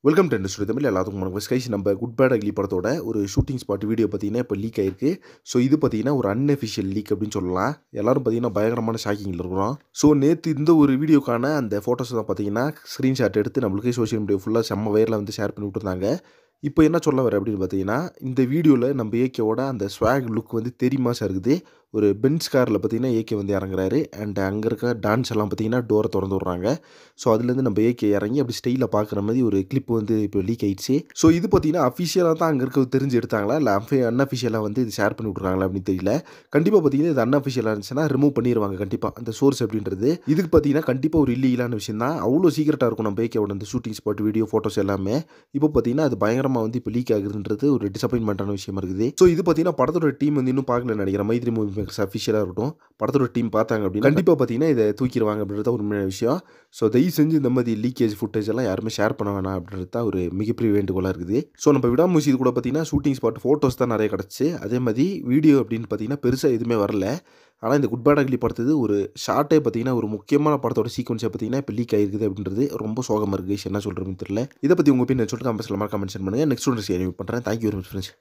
Welcome to industry Tamil. எல்லாத்துக்கும் வணக்கம். Skies நம்ம குட் பேட் அக்லி படத்தோட ஒரு ஷூட்டிங் ஸ்பாட் வீடியோ பார்த்தீங்கன்னா இப்போ லீக் ஆயிருக்கு. ஸோ இது பார்த்தீங்கன்னா ஒரு அன்அஃபிஷியல் லீக் அப்படின்னு சொல்லலாம். எல்லாரும் பார்த்தீங்கன்னா பயங்கரமான ஷாக்கிங்கில் இருக்கிறோம். ஸோ நேற்று இந்த ஒரு வீடியோக்கான அந்த ஃபோட்டோஸ் தான் பார்த்தீங்கன்னா ஸ்க்ரீன்ஷாட் எடுத்து நம்மளுக்கு சோஷியல் மீடியா ஃபுல்லாக செம்ம வயரில் வந்து ஷேர் பண்ணி விட்டுருந்தாங்க. இப்போ என்ன சொல்ல வர அப்படின்னு பார்த்தீங்கன்னா, இந்த வீடியோவில் நம்ம ஏகேவோட அந்த ஸ்வாக் லுக் வந்து தெரியுமாசாக இருக்குது. ஒரு பென்ஸ் காரில் பார்த்தீங்கன்னா ஏகே வந்து இறங்குறாரு. அண்ட் அங்கே இருக்க டான்ஸ் எல்லாம் பார்த்தீங்கன்னா டோரை திறந்து விட்றாங்க. ஸோ அதுலேருந்து நம்ம ஏகே இறங்கி அப்படி ஸ்டைலில் பார்க்குற மாதிரி ஒரு கிளிப் வந்து இப்போ லீக் ஆயிடுச்சு. ஸோ இது பார்த்தீங்கன்னா அஃபிஷியலாக தான் அங்கே இருக்க தெரிஞ்சு எடுத்தாங்களா, இல்லை அன்அஃபிஷியலாக வந்து இது ஷேர் பண்ணி விட்றாங்களா அப்படின்னு தெரியல. கண்டிப்பாக பார்த்தீங்கன்னா இது அன்அஃபிஷியலாக இருந்துச்சுன்னா ரிமூவ் பண்ணிடுவாங்க கண்டிப்பாக அந்த சோர்ஸ் அப்படின்றது. இதுக்கு பார்த்தீங்கன்னா கண்டிப்பாக ஒரு இல்லீகலான விஷயம் தான். அவ்வளோ சீக்கிரட்டாக இருக்கும் நம்ம ஏகேவோட அந்த ஷூட்டிங் ஸ்பாட் வீடியோ ஃபோட்டோஸ் எல்லாமே. இப்போ பார்த்தீங்கன்னா அது பயங்கரமாக வந்து இப்போ லீக் ஆகுதுன்றது ஒரு டிசப்பாயின்மெண்ட்டான விஷயமா இருக்குது. ஸோ இது பார்த்தீங்கன்னா படத்தோட டீம் வந்து இன்னும் பார்க்கல நினைக்கிறேன். மைத்ரி மூவி மேக்கர்ஸ் அஃபிஷியலாக இருக்கட்டும், படத்தோட டீம் பார்த்தாங்க அப்படின்னா கண்டிப்பாக பார்த்தீங்கன்னா இதை தூக்கிடுவாங்க அப்படின்றது ஒரு உண்மையான விஷயம். ஸோ தயவு செஞ்சு இந்த மாதிரி லீக்கேஜ் ஃபுட்டேஜ் எல்லாம் யாருமே ஷேர் பண்ண வேணாம் அப்படின்றது தான் ஒரு மிகப்பெரிய வேண்டுகோளாக இருக்குது. ஸோ நம்ம விடாமுயற்சி கூட பார்த்தீங்கன்னா ஷூட்டிங் ஸ்பாட் ஃபோட்டோஸ் தான் நிறைய கிடச்சி. அதே மாதிரி வீடியோ அப்படின்னு பார்த்தீங்கன்னா பெருசாக எதுவுமே வரல. ஆனால் இந்த குட் பேட் அக்லி படத்துது ஒரு ஷார்ட்டே பார்த்தீங்கன்னா ஒரு முக்கியமான படத்தோட சீக்வன்ஸை பார்த்தீங்கன்னா இப்போ லீக் ஆகிருக்குது அப்படின்றது ரொம்ப சோகமாக இருக்குது. என்ன சொல்கிறதுன்னு தெரியல. இதை பற்றி உங்கள் ஒப்பீனியன் சொல்லிட்டு கமெண்ட்ஸில் கமெண்ட் பண்ணுங்கள். நெக்ஸ்ட் ஒன்று பண்ணுறேன். Thank you very much friends.